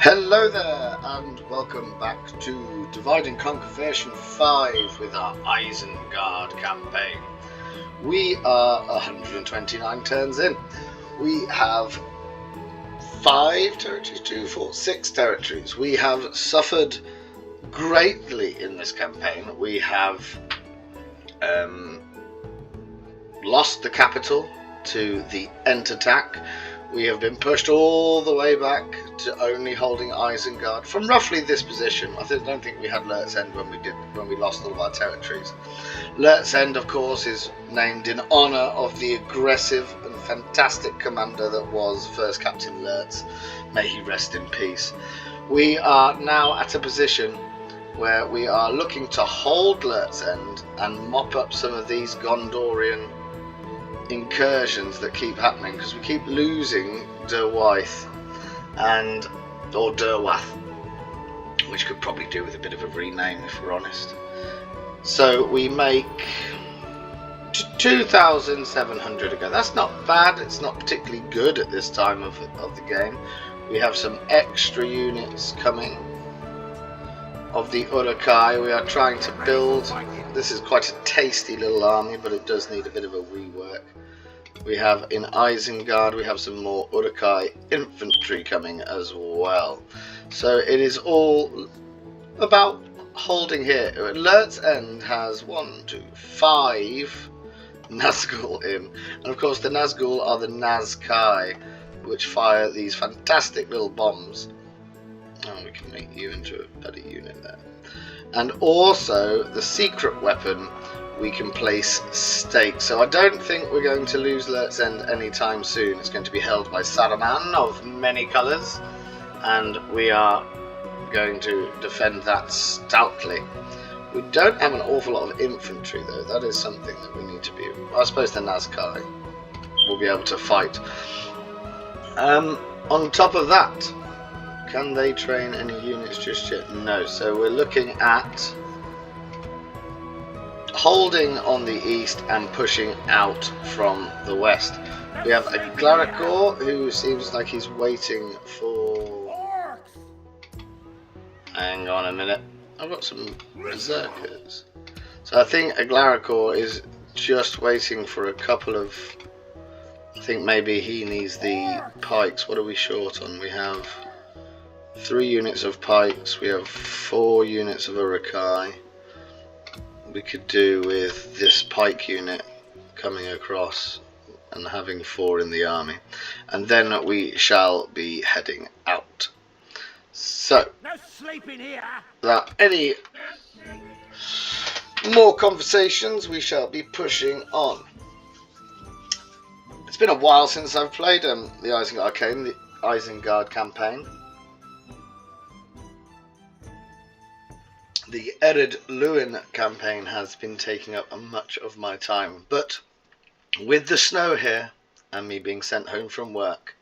Hello there, and welcome back to Divide and Conquer version 5 with our Isengard campaign. We are 129 turns in. We have 5 territories, 6 territories. We have suffered greatly in this campaign. We have lost the capital to the Ent attack. We have been pushed all the way back to only holding Isengard from roughly this position. I don't think we had Lert's End when we lost all of our territories. Lert's End, of course, is named in honour of the aggressive and fantastic commander that was First Captain Lertz. May he rest in peace. We are now at a position where we are looking to hold Lert's End and mop up some of these Gondorian incursions that keep happening, because we keep losing Derwaith or Derwath, which could probably do with a bit of a rename if we're honest. So we make 2,700 ago. That's not bad. It's not particularly good at this time of the game. We have some extra units coming of the Urukai. We are trying to build. This is quite a tasty little army, but it does need a bit of a rework. We have in Isengard, we have some more Urukai infantry coming as well. So it is all about holding here. Lert's End has 5 Nazgul in. And of course the Nazgul are the Nazkai, which fire these fantastic little bombs. Oh, we can make you into a better unit there. And also the secret weapon, we can place stakes. So I don't think we're going to lose Lert's End anytime soon. It's going to be held by Saruman of many colours, and we are going to defend that stoutly. We don't have an awful lot of infantry though. That is something that we need to be. I suppose the Nazkai will be able to fight. On top of that, can they train any units just yet? No. So we're looking at holding on the east and pushing out from the west. We have a Glaracor who seems like he's waiting for... Hang on a minute. I've got some berserkers. So I think a Glaracor is just waiting for a couple of... I think maybe he needs the pikes. What are we short on? We have 3 units of pikes. We have 4 units of Urukai. We could do with this pike unit coming across and having 4 in the army, and then we shall be heading out. So no sleeping here. Without any more conversations, we shall be pushing on. It's been a while since I've played the Isengard campaign. The Ered Luin campaign has been taking up much of my time, but with the snow here and me being sent home from work,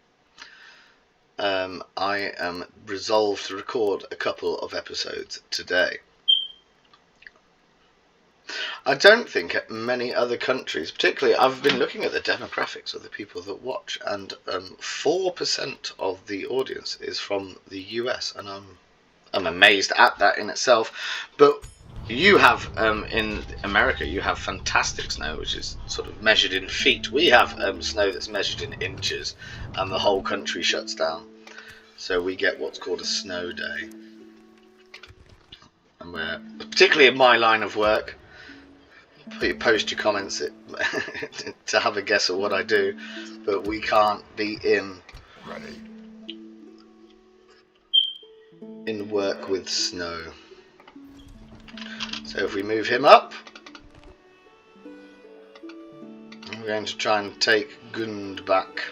I am resolved to record a couple of episodes today. I don't think many other countries, particularly, I've been looking at the demographics of the people that watch, and 4% of the audience is from the US, and I'm amazed at that in itself. But you have in America, you have fantastic snow, which is sort of measured in feet. We have snow that's measured in inches, and the whole country shuts down. So we get what's called a snow day. And we're, particularly in my line of work, post your comments to have a guess at what I do, but we can't be in work with snow. So if we move him up, we're going to try and take Gund back,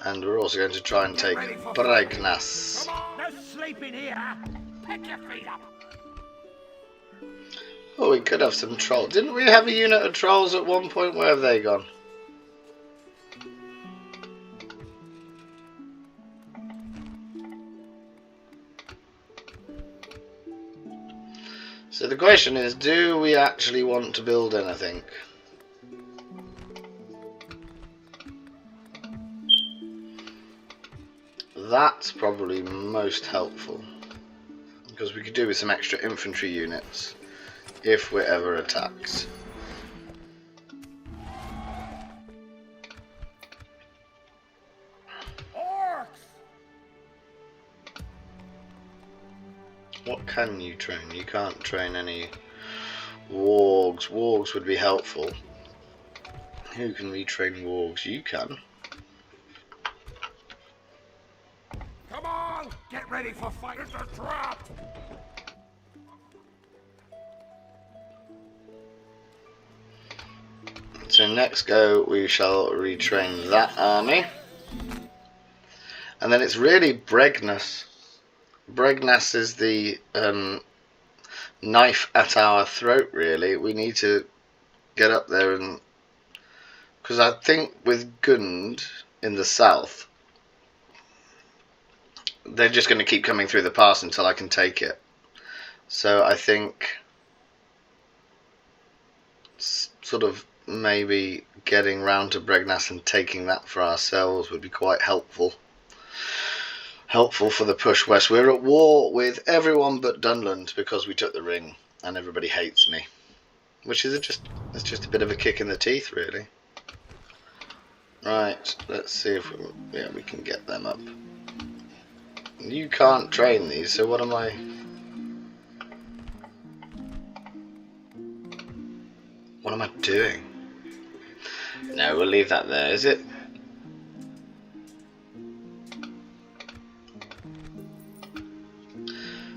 and we're also going to try and take Bregnas. No sleeping here. Pick your feet up. Oh, we could have some trolls. Didn't we have a unit of trolls at one point? Where have they gone? So the question is, do we actually want to build anything? That's probably most helpful, because we could do with some extra infantry units if we're ever attacked. What can you train? You can't train any wargs. Wargs would be helpful. Who can retrain wargs? You can. Come on! Get ready for fight! It's a trap! So next go we shall retrain that army. And then it's really Bregness. Bregness is the knife at our throat, really. We need to get up there, and because I think with Gund in the south, they're just going to keep coming through the pass until I can take it. So I think sort of maybe getting round to Bregness and taking that for ourselves would be quite helpful. Helpful for the push west. We're at war with everyone but Dunland because we took the ring, and everybody hates me, which is it's just a bit of a kick in the teeth, really. Right, let's see if we can get them up. You can't train these, so what am I? What am I doing? No, we'll leave that there. Is it?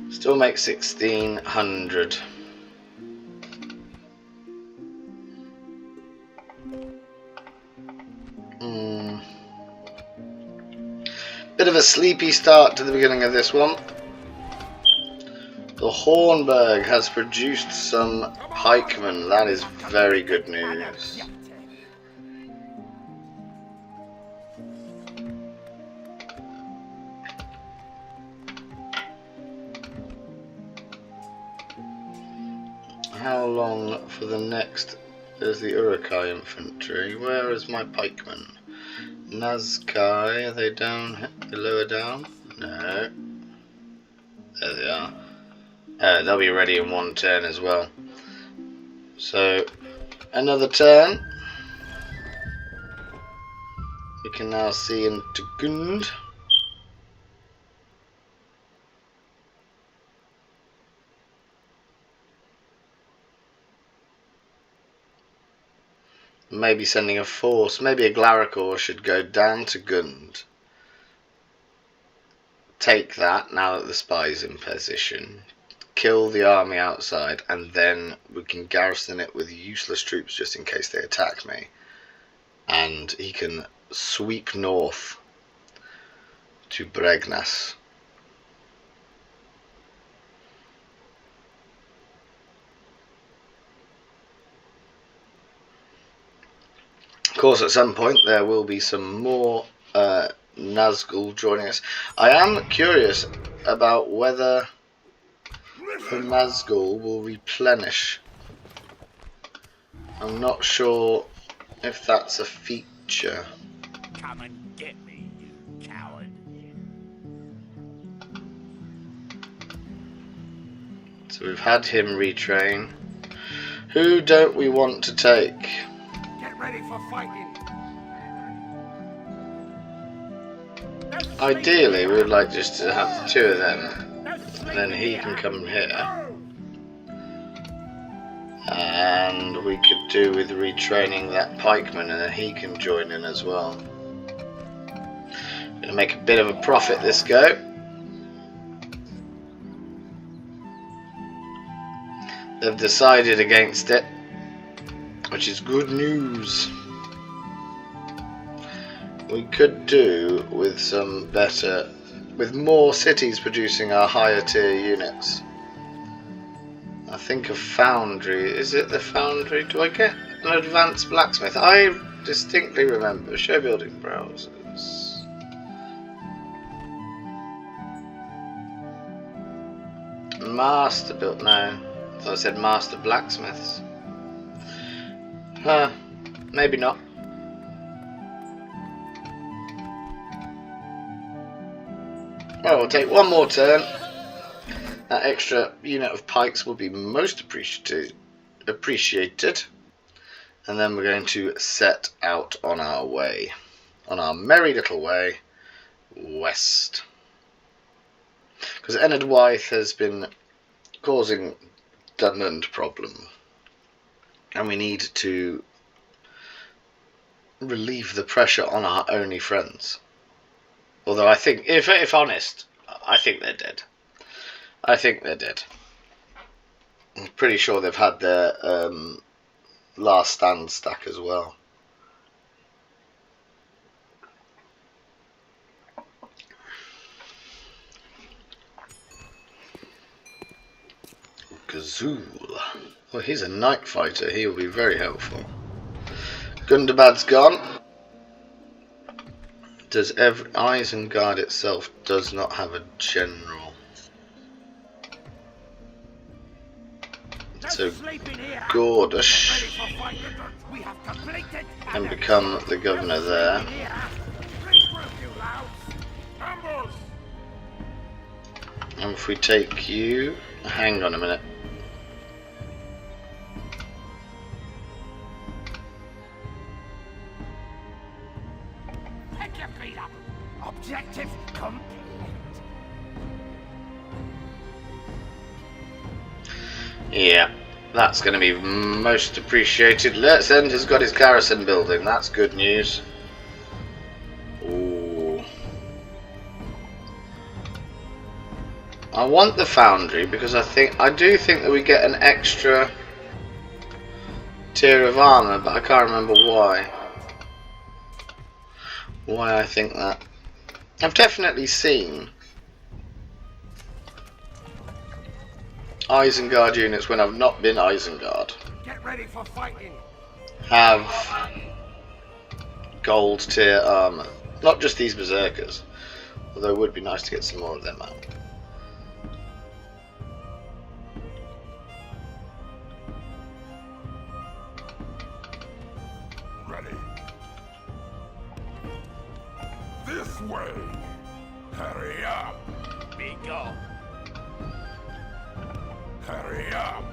Still make 1600. Bit of a sleepy start to the beginning of this one. The Hornburg has produced some pikemen. That is very good news. How long for the next? There's the Urukai infantry. Where is my pikemen? Nazkai, are they down? They lower down? No. There they are. They'll be ready in one turn as well. So, another turn. We can now see into Gund. Maybe sending a force, maybe a Glaricor should go down to Gund. Take that, now that the spy's in position. Kill the army outside, and then we can garrison it with useless troops just in case they attack me. And he can sweep north to Bregness. Of course, at some point there will be some more Nazgul joining us. I am curious about whether the Nazgul will replenish. I'm not sure if that's a feature. Come and get me, you coward. So we've had him retrain. Who don't we want to take? Get ready for fighting. Ideally, we would like just to have the two of them, and then he can come here. And we could do with retraining that pikeman, and then he can join in as well. Gonna make a bit of a profit this go. They've decided against it, which is good news. We could do with some better, with more cities producing our higher tier units. I think a foundry. Is it the foundry? Do I get an advanced blacksmith? I distinctly remember. Show building browsers. Master built. No, I thought I said master blacksmiths. Huh? Maybe not. Well, we'll take one more turn. That extra unit of pikes will be most appreciated. And then we're going to set out on our way. On our merry little way west. Because Enid Wythe has been causing Dunland problem. And we need to relieve the pressure on our only friends. Although I think, if honest, I think they're dead. I think they're dead. I'm pretty sure they've had their last stand stack as well. Gazool. Well, he's a night fighter. He will be very helpful. Gundabad's gone. Isengard itself does not have a general. So Gordish can become the governor there. And if we take you, hang on a minute. Pick your feet up. Objective complete. Yeah, that's going to be most appreciated. Let's End has got his garrison building. That's good news. Ooh. I want the foundry because I do think that we get an extra tier of armor, but I can't remember why. Why I think that. I've definitely seen Isengard units when I've not been Isengard Get ready for fighting. have gold tier armor. Not just these berserkers, although it would be nice to get some more of them out. Ready. This way. Hurry up. Be gone. Hurry up.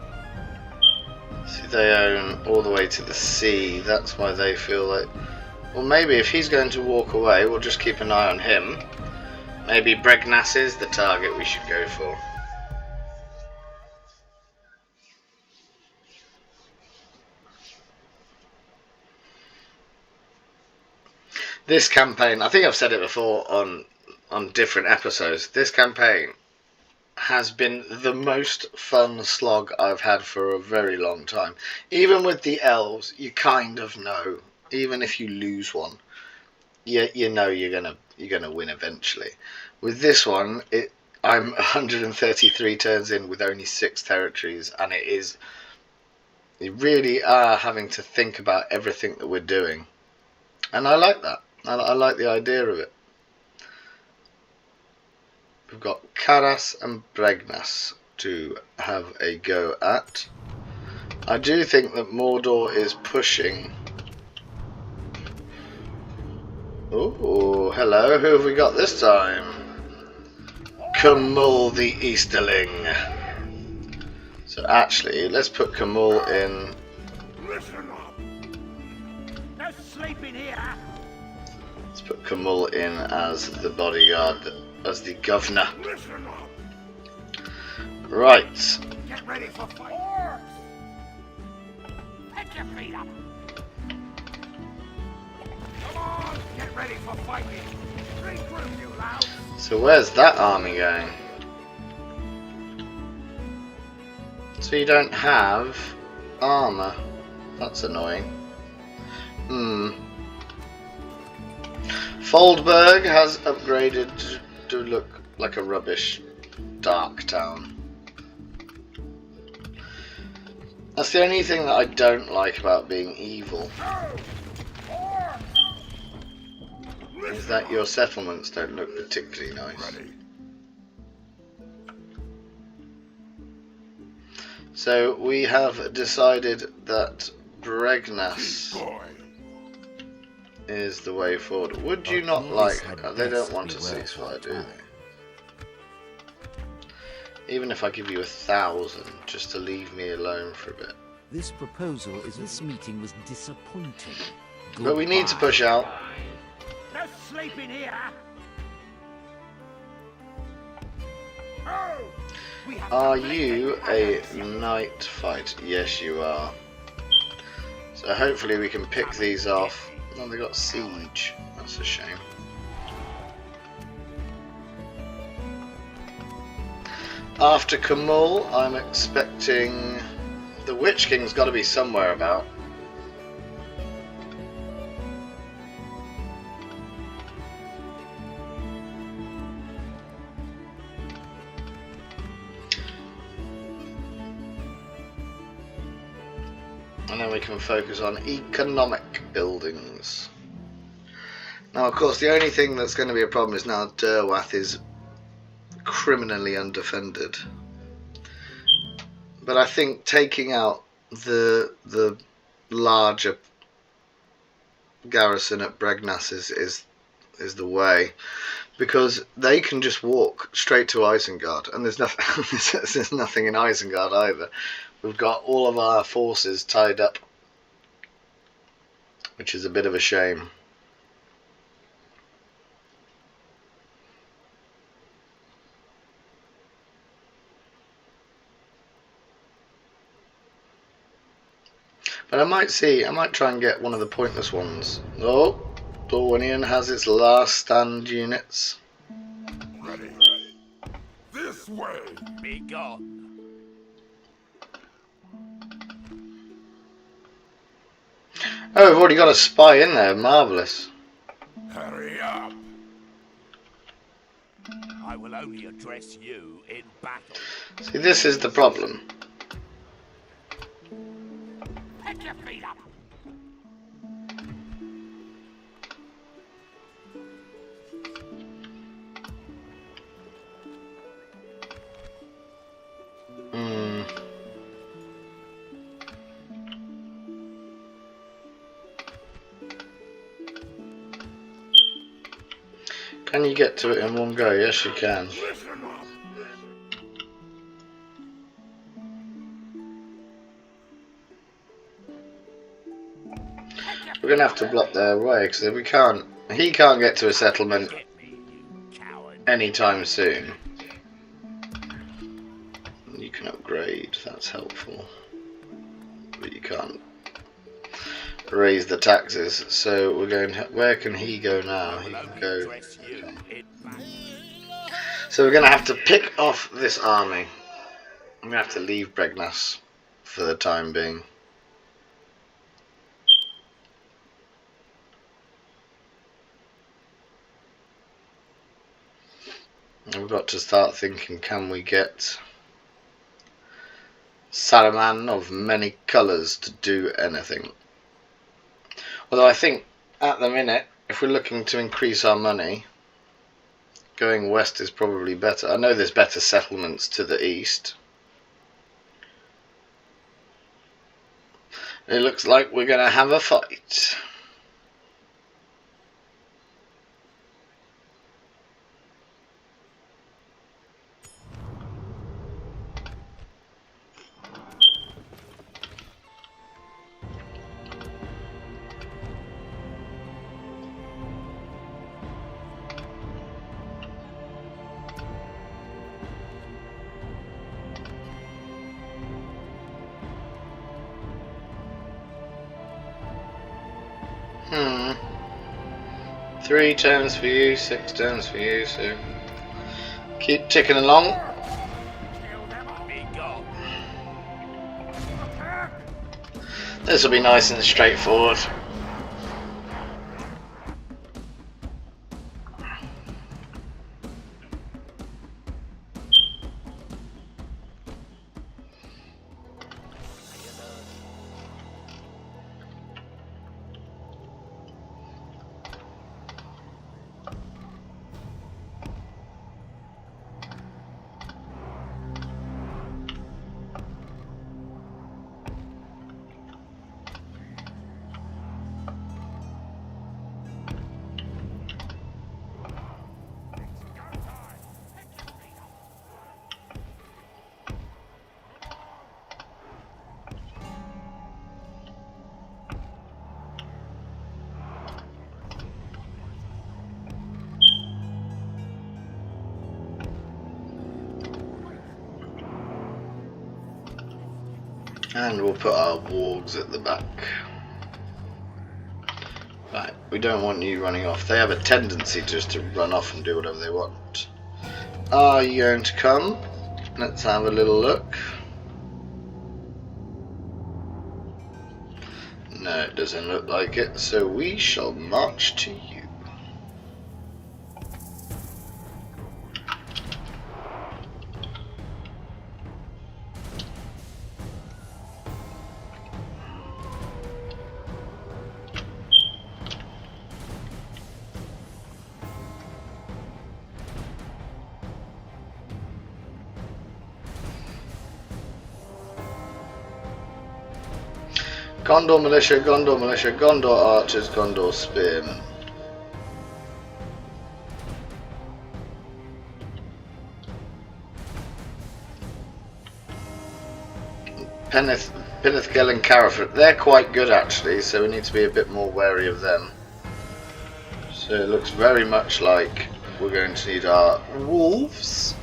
See, they own all the way to the sea. That's why they feel like, well, maybe if he's going to walk away, we'll just keep an eye on him. Maybe Bregnas is the target we should go for. This campaign, I think I've said it before on different episodes, this campaign has been the most fun slog I've had for a very long time. Even with the elves, you kind of know, even if you lose one, you know you're gonna win eventually. With this one, I'm 133 turns in with only 6 territories, and you really are having to think about everything that we're doing, and I like that. I like the idea of it. We've got Karas and Bregnas to have a go at. I do think that Mordor is pushing. Oh, hello. Who have we got this time? Camul the Easterling. So actually, let's put Camul in. Listen up. No sleeping here. Let's put Camul in as the bodyguard, as the governor. Listen up. Right. Get ready for fight. Pick your feet up. Come on. Get ready for fighting. Regroup, you loud. So where's that army going? So you don't have armor. That's annoying. Foldberg has upgraded to look like a rubbish dark town. That's the only thing that I don't like about being evil, is that your settlements don't look particularly nice. So we have decided that Bregnas is the way forward. Would you not like... they don't want a ceasefire, do they? Even if I give you 1,000, just to leave me alone for a bit. This proposal is this meeting was disappointing. But we need to push out. No sleeping here. Oh, we have Are to make you it a night fight? Yes, you are. So hopefully we can pick these off. Oh, they got siege. That's a shame. After Kamul, I'm expecting the Witch King's got to be somewhere about. And then we can focus on economic buildings. Now, of course, the only thing that's going to be a problem is now Derwath is criminally undefended. But I think taking out the larger garrison at Bregnas is the way, because they can just walk straight to Isengard, and there's nothing there's nothing in Isengard either. We've got all of our forces tied up, which is a bit of a shame. But I might try and get one of the pointless ones. Oh, Dorwinian has its last stand units. ready. This way. Be gone. Oh, we've already got a spy in there. Marvellous. Hurry up. I will only address you in battle. See, this is the problem. Pick your feet up. Can you get to it in one go? Yes, you can. We're going to have to block their way, because we can't. He can't get to a settlement anytime soon. You can upgrade, that's helpful. But you can't raise the taxes. So we're going. Where can he go now? He can go. Okay. So we're going to have to pick off this army. I'm going to have to leave Bregnas for the time being. We've got to start thinking, can we get Saruman of many colours to do anything? Although I think at the minute, if we're looking to increase our money, going west is probably better. I know there's better settlements to the east. It looks like we're going to have a fight. Hmm. 3 turns for you, 6 turns for you, so keep ticking along. This will be nice and straightforward. And we'll put our wargs at the back. Right, we don't want you running off. They have a tendency just to run off and do whatever they want. Are you going to come? Let's have a little look. No, it doesn't look like it, so we shall march to you. Gondor militia, Gondor militia, Gondor archers, Gondor spearmen. Penithgel and Carafort, they're quite good actually, so we need to be a bit more wary of them. So it looks very much like we're going to need our wolves.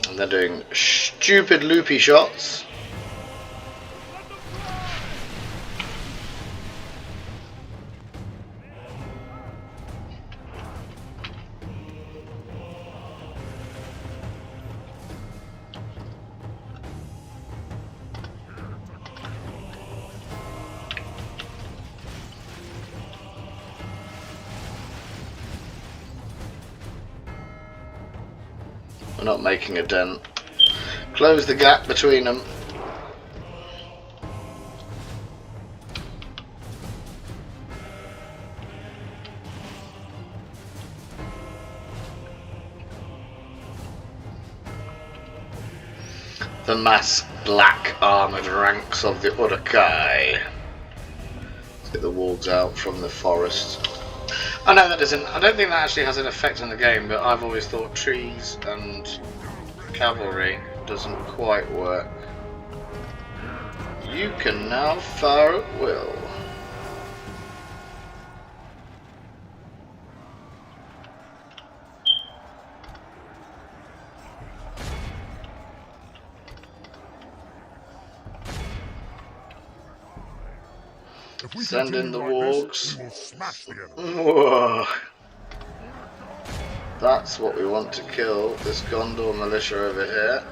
And they're doing stupid loopy shots. We're not making a dent. Close the gap between them. The massed black armoured ranks of the Uruk-hai. Let's get the wargs out from the forest. I know that doesn't. I don't think that actually has an effect on the game, but I've always thought trees and cavalry doesn't quite work. You can now fire at will. Send in the wargs. Whoa. That's what we want to kill, this Gondor militia over here.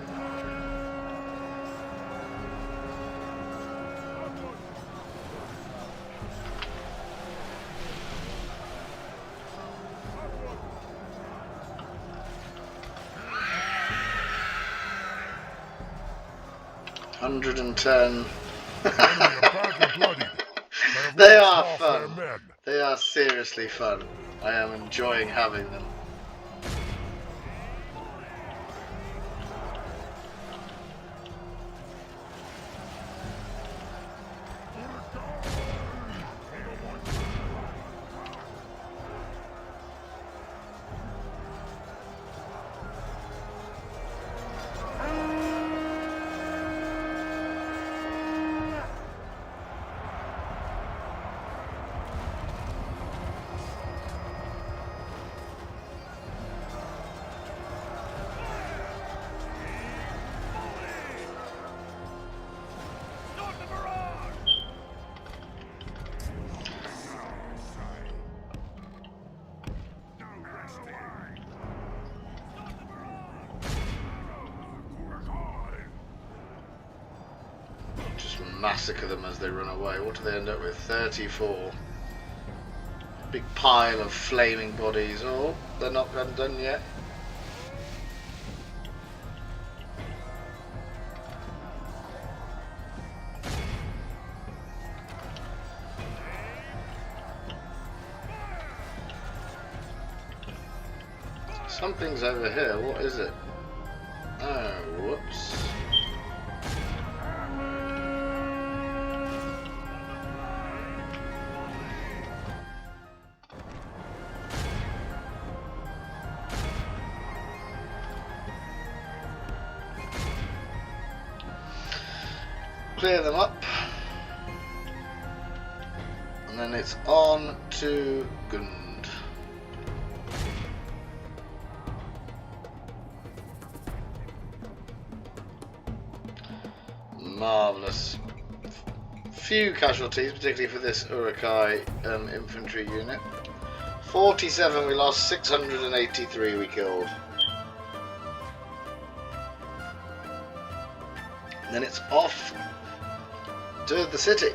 $110. They are fun. They are seriously fun. I am enjoying having them. Massacre them as they run away. What do they end up with? 34. Big pile of flaming bodies. Oh, they're not done yet. Something's over here. What is it? Oh, whoops. clear them up. And then it's on to Gund. Marvellous. Few casualties, particularly for this Urukai infantry unit. 47 we lost, 683 we killed. And then it's off to the city.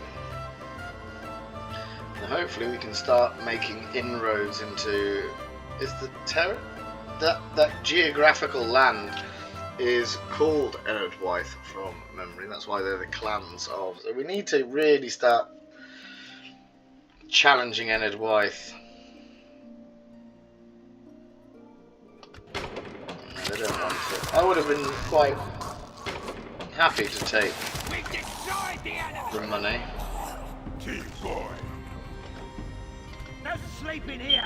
And hopefully we can start making inroads into... Is the Terra? That geographical land is called Ennardwythe from memory. That's why they're the clans of. So we need to really start challenging Ennardwythe. They don't want it. I would have been quite happy to take the money. Team boy. No sleeping here.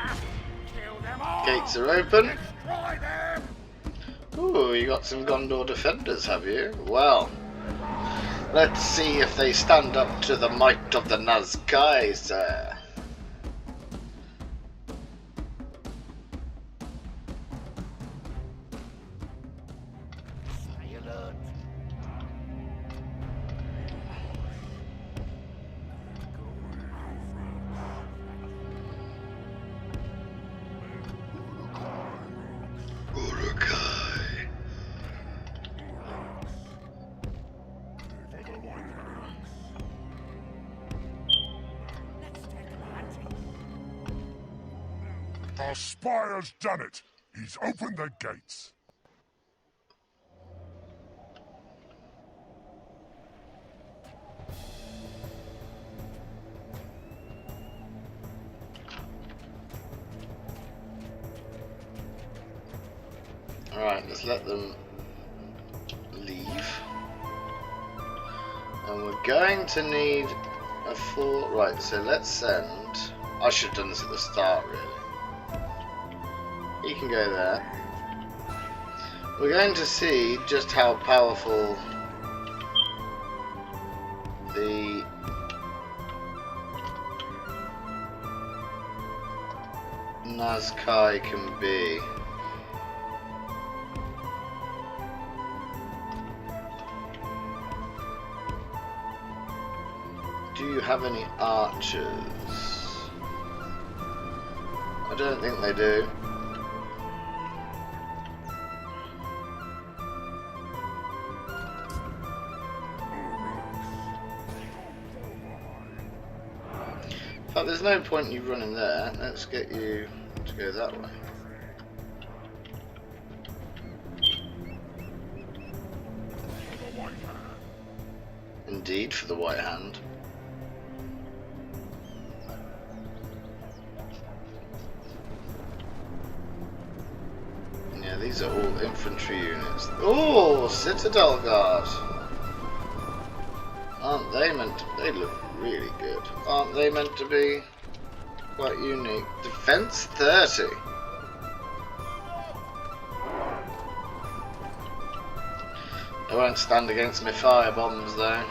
Kill them all. Gates are open. Destroy them. Ooh, you got some Gondor defenders, have you? Well, let's see if they stand up to the might of the Nazgûl, sir. Our spire's done it. He's opened the gates. Alright, let's let them leave. And we're going to need a full... Right, so let's send... I should have done this at the start, really. He can go there. We're going to see just how powerful the Nazgûl can be. Do you have any archers? I don't think they do. In fact, there's no point in you running there. Let's get you to go that way. Indeed, for the White Hand. Yeah, these are all infantry units. Oh, Citadel Guard! Aren't they meant to... They look really good. Aren't they meant to be quite unique? Defense 30. I won't stand against my fire bombs though.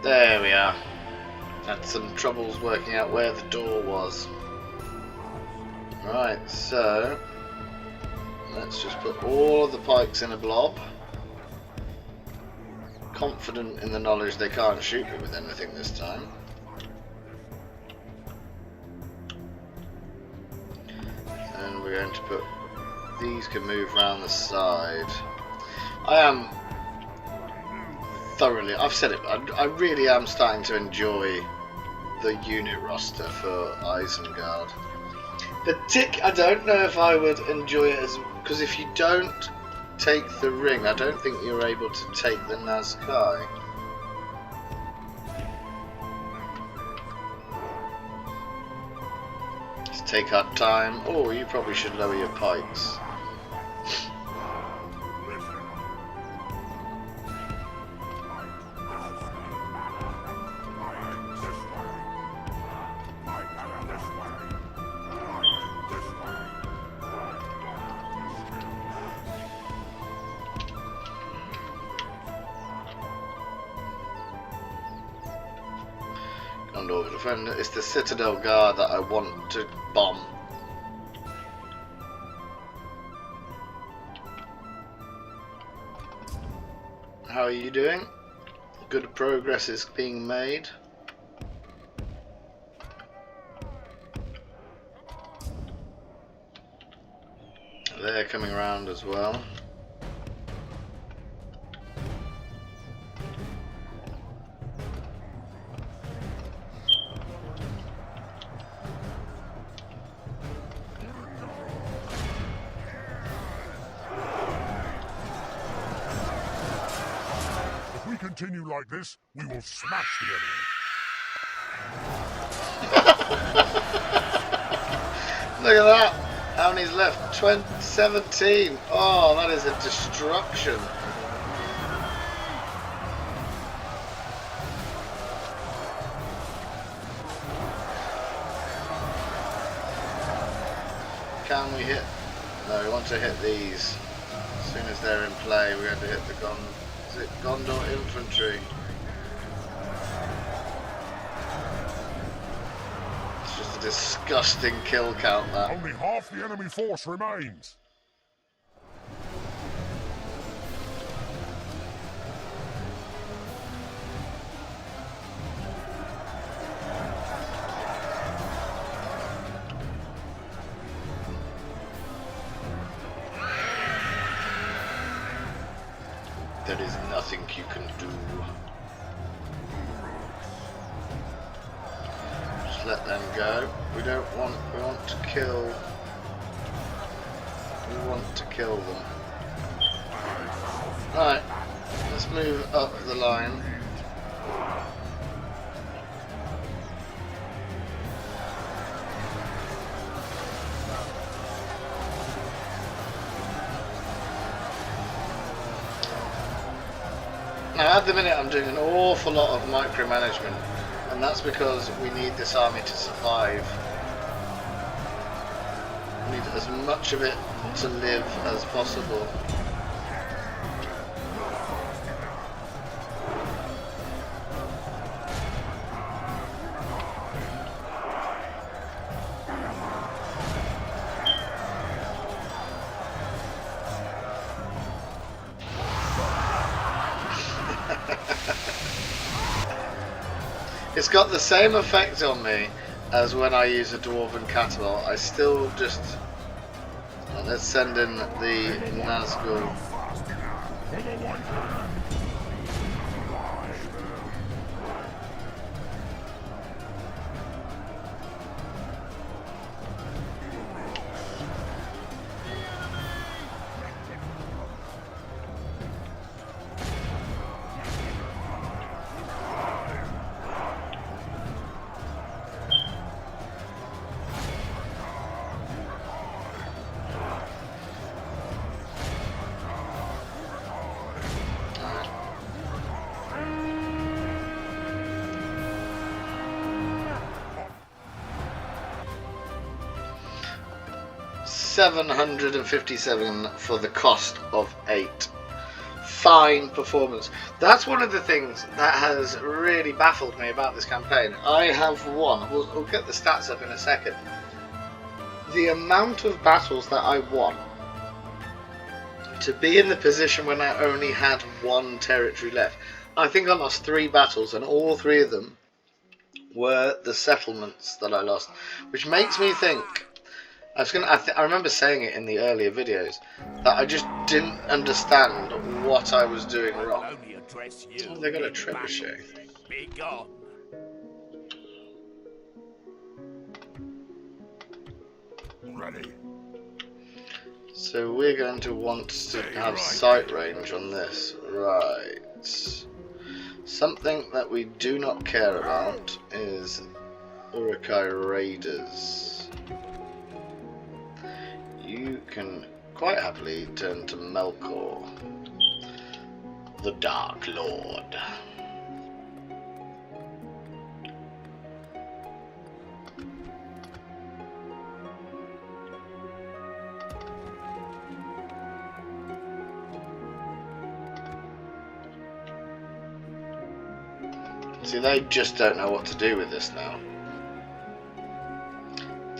There we are. Had some troubles working out where the door was. Right, so let's just put all of the pikes in a blob. Confident in the knowledge they can't shoot me with anything this time. And we're going to put... These can move around the side. I am thoroughly, I've said it, I really am starting to enjoy the unit roster for Isengard. I don't know if I would enjoy it as, because if you don't take the ring, I don't think you're able to take the Nazgûl. Let's take our time. Oh, you probably should lower your pikes. Gondor defender. It's the Citadel Guard that I want to bomb. How are you doing? Good progress is being made. They're coming around as well. Continue like this, we will smash the enemy. Look at that! How many's left? 17! Oh, that is a destruction. Can we hit? No, we want to hit these. As soon as they're in play, we're going to hit the Gondor infantry. It's just a disgusting kill count, that. Only half the enemy force remains. There is nothing you can do. Just let them go. We want to kill. We want to kill them. Right, let's move up the line. Now at the minute I'm doing an awful lot of micromanagement, and that's because we need this army to survive. We need as much of it to live as possible. It's got the same effect on me as when I use a Dwarven Catapult. I still just... let's send in the Nazgul. $757 for the cost of 8. Fine performance. That's one of the things that has really baffled me about this campaign. I have won, we'll get the stats up in a second, the amount of battles that I won to be in the position when I only had 1 territory left. I think I lost 3 battles, and all 3 of them were the settlements that I lost, which makes me think, I remember saying it in the earlier videos, that I just didn't understand what I was doing wrong. Oh, they got a trebuchet. Be gone. Ready. So we're going to want to have sight range on this. Right. Something that we do not care about is Uruk-hai raiders. can quite happily turn to Melkor, the Dark Lord. See, they just don't know what to do with this now.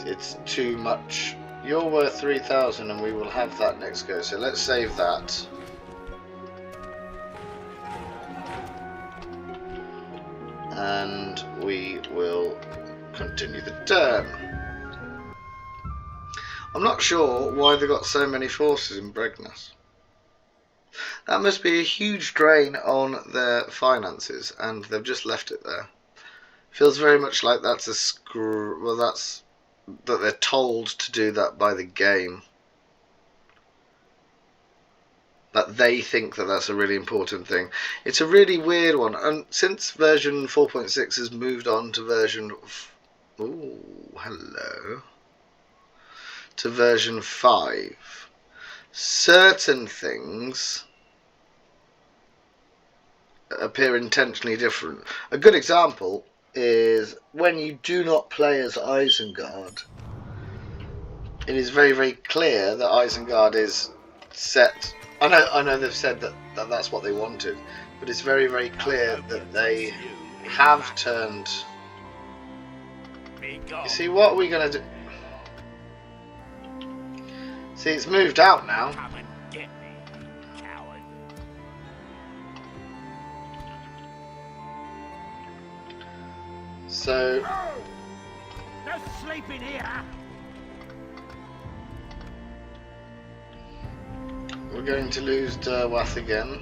It's too much. You're worth 3,000 and we will have that next go, so let's save that. And we will continue the turn. I'm not sure why they got so many forces in Bregnas. That must be a huge drain on their finances, and they've just left it there. Feels very much like that's a well, that's that they're told to do that by the game. That they think that that's a really important thing. It's a really weird one, and since version 4.6 has moved on to version to version 5, certain things appear intentionally different. A good example is when you do not play as Isengard. It is very, very clear that Isengard is set. I know they've said that that's what they wanted, but it's very, very clear that they have turned. You see, what are we going to do? See, it's moved out now. So No sleeping here. we're going to lose Derwath again.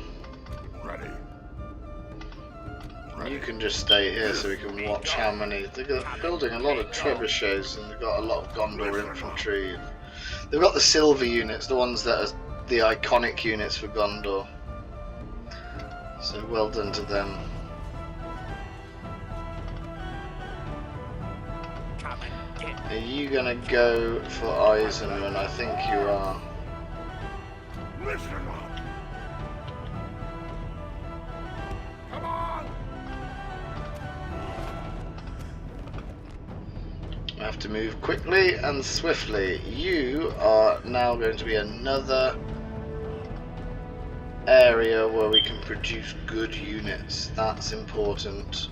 Ready. You can just stay here so we can watch how many. They're building a lot of trebuchets and they've got a lot of Gondor infantry. They've got the silver units, the ones that are the iconic units for Gondor. So well done to them. Are you gonna go for Eisenman? I think you are. Listen up. Come on. I have to move quickly and swiftly. You are now going to be another area where we can produce good units. That's important.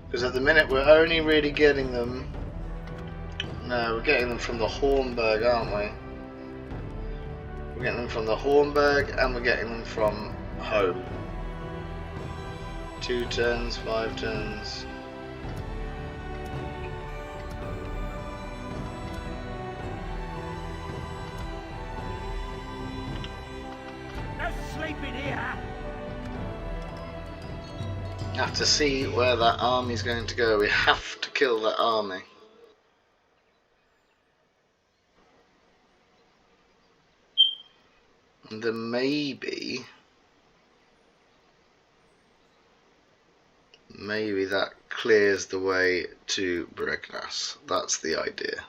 Because at the minute we're only really getting them. No, we're getting them from the Hornburg, aren't we? We're getting them from the Hornburg and we're getting them from home. 2 turns, 5 turns. No sleeping here. Have to see where that army's going to go. We have to kill that army. And then maybe that clears the way to Bregnas. That's the idea.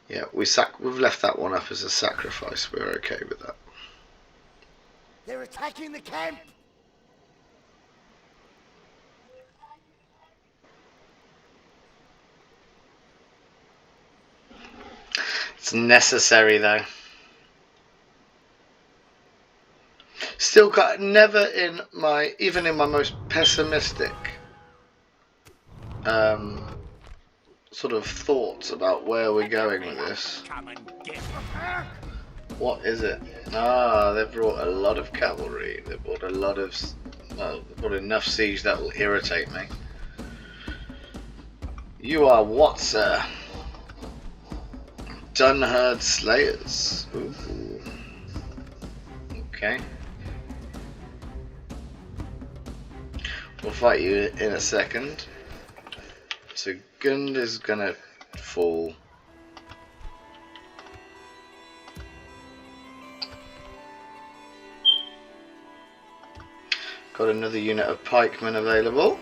Yeah, we've left that one up as a sacrifice. We're okay with that. They're attacking the camp. It's necessary though. Still got never in my even in my most pessimistic sort of thoughts about where we're going with this. What is it? Ah, they've brought a lot of cavalry. They've brought a lot of they've brought enough siege that will irritate me. You are what, sir? Dunherd Slayers. Ooh. Okay. We'll fight you in a second. So Gund is gonna fall. Got another unit of pikemen available.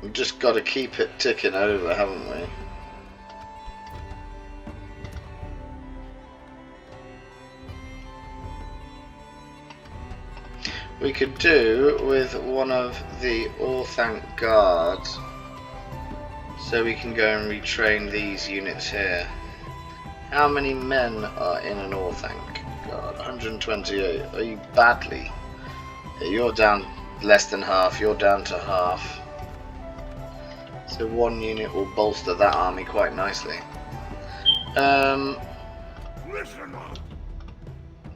We've just got to keep it ticking over, haven't we? We could do with one of the Orthanc guards, so we can go and retrain these units here. How many men are in an Orthanc guard? 128. Are you badly? Yeah, you're down less than half. You're down to half. So one unit will bolster that army quite nicely. Listen up.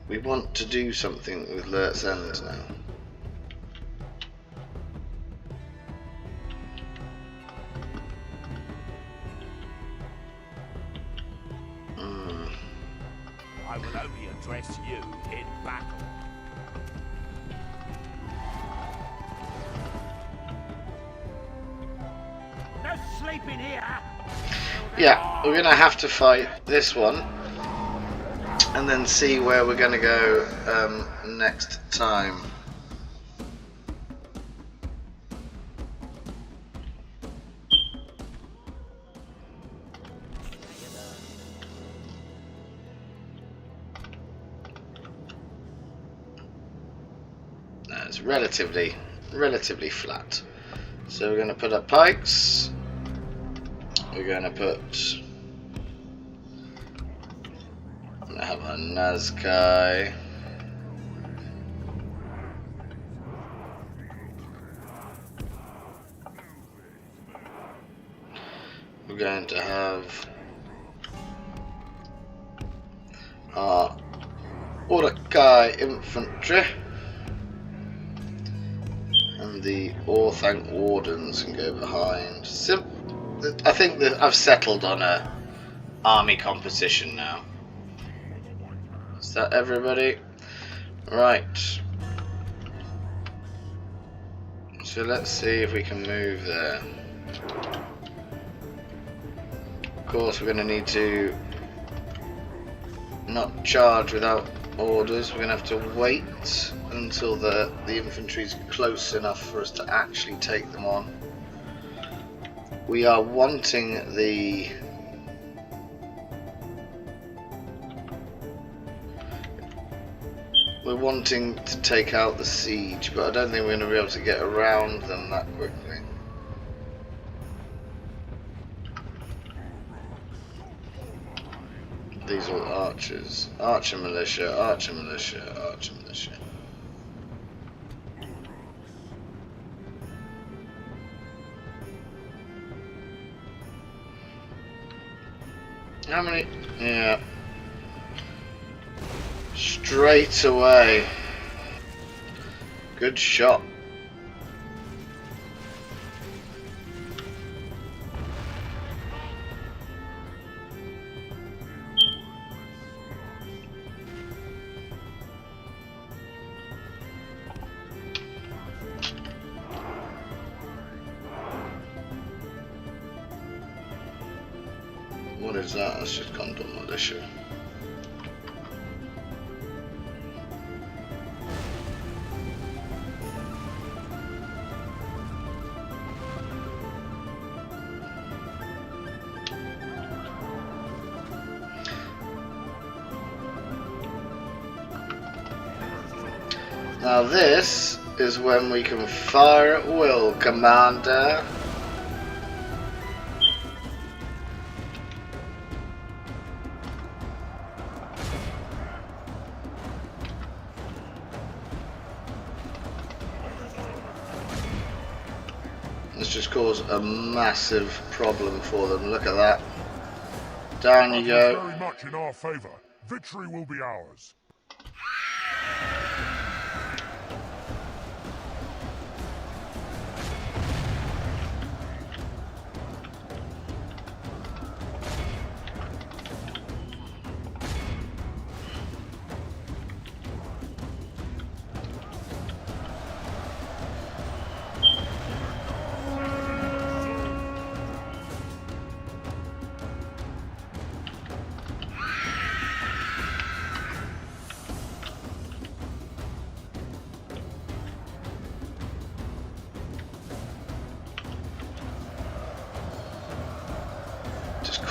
We want to do something with Lert's End now. I will only address you in battle. No sleeping here. Yeah, we're gonna have to fight this one, and then see where we're gonna go next time. Now it's relatively flat. So we're gonna put up pikes. We're gonna put. I'm gonna have a Nazkai. We're going to have our Urukai infantry, and the Orthanc wardens can go behind. I think that I've settled on a army composition now. Is that everybody? Right. So let's see if we can move there. Of course, we're going to need to not charge without orders. We're going to have to wait until the infantry's close enough for us to actually take them on. We are wanting the we're wanting to take out the siege, but I don't think we're going to be able to get around them that quickly. These are all archers. Archer militia, archer militia, archer militia. How many? Yeah. Straight away. Good shot. What is that? That's just Condor militia. Now this is when we can fire at will, Commander. This just caused a massive problem for them. Look at that. Down you go. Very much in our favor. Victory will be ours.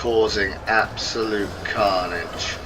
causing absolute carnage.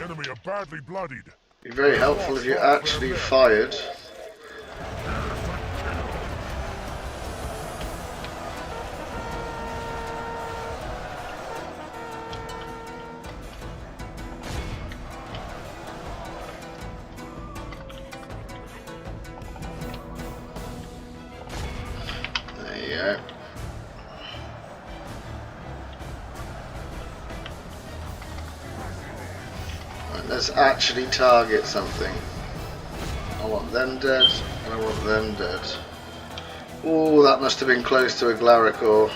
Enemy are badly bloodied. Be very helpful if you actually fired. There you go. Let's actually target something. I want them dead, and I want them dead. Oh, that must have been close to a Glaricor.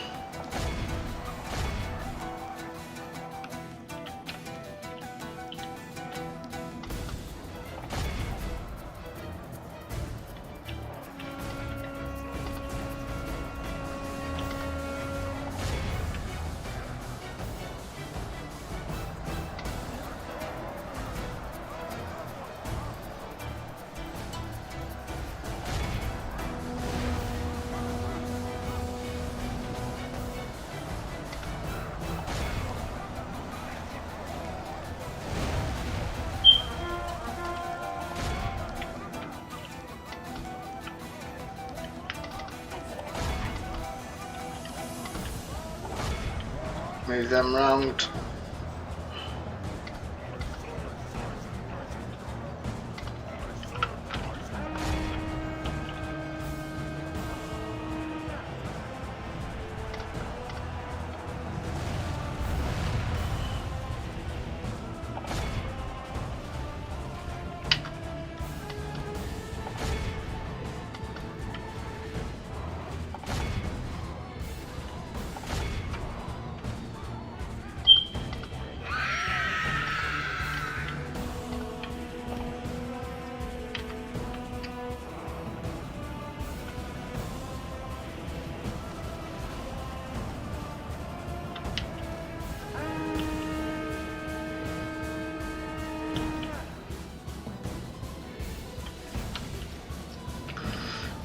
Move them round.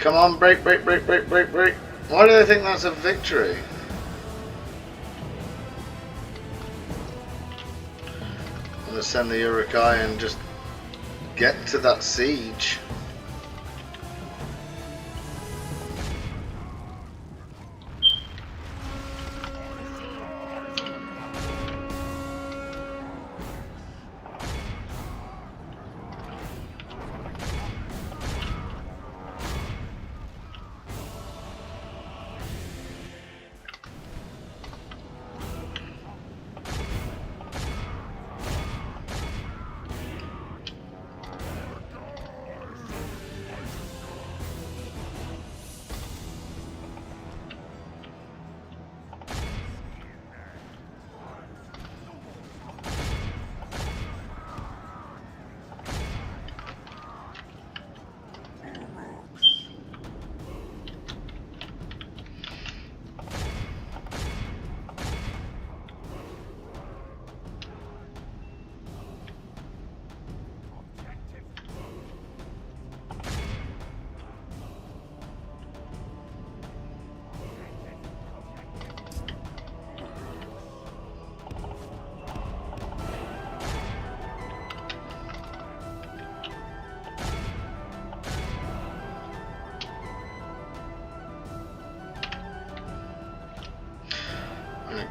Come on, break, break, break, break, break, break. Why do they think that's a victory? I'm going to send the Urukai and just get to that siege.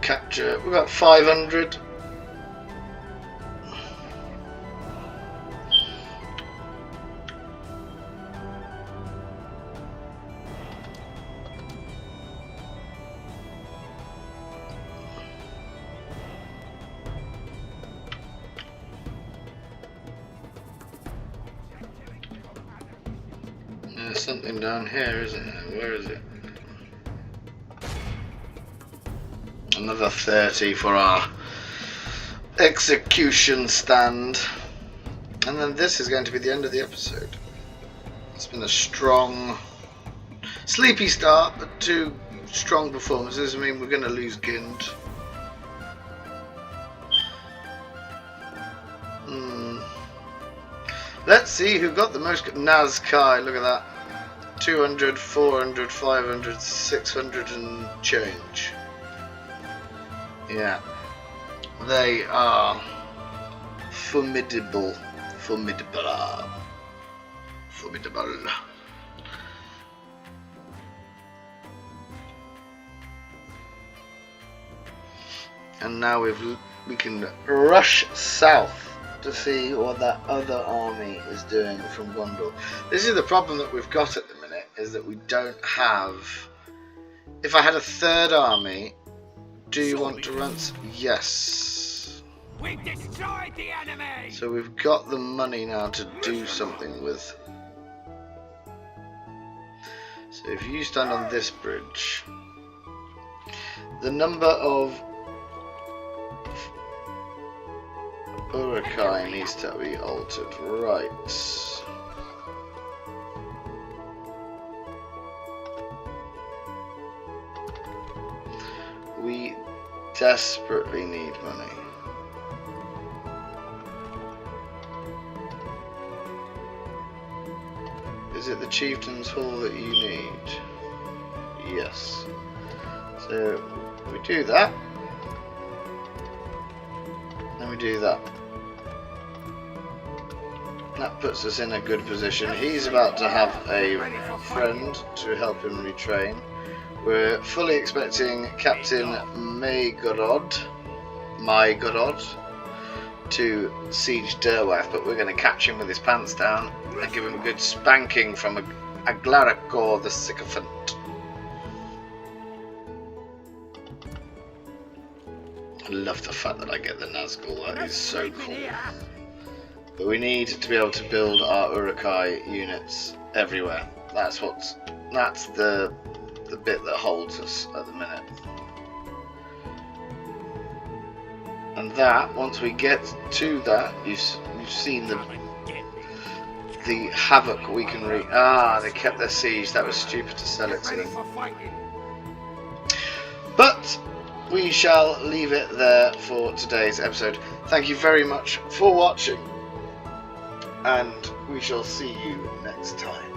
capture. We've got 500. There's something down here, isn't there? Where is it? Another 30 for our execution stand. And then this is going to be the end of the episode. It's been a strong, sleepy start, but 2 strong performances. I mean, we're going to lose Gind. Let's see who got the most. Nazkai, look at that. 200, 400, 500, 600 and change. Yeah. They are formidable. Formidable. And now we can rush south to see what that other army is doing from Gondor. This is the problem that we've got at the minute, is that we don't have... If I had a third army, do you want to run... Yes. We've destroyed the enemy! So we've got the money now to do something with. So if you stand on this bridge, the number of Urukai needs to be altered, right? We desperately need money. Is it the Chieftain's Hall that you need? Yes. So we do that. Then we do that. That puts us in a good position. He's about to have a friend to help him retrain. We're fully expecting Captain Maegorod to siege Derwath, but we're going to catch him with his pants down and give him a good spanking from Aglaracor the Sycophant. I love the fact that I get the Nazgul, that is so cool. But we need to be able to build our Urukai units everywhere. That's the bit that holds us at the minute. And that, once we get to that, you've seen the havoc we can wreak. Ah, they kept their siege. That was stupid to sell it to them. But we shall leave it there for today's episode. Thank you very much for watching, and we shall see you next time.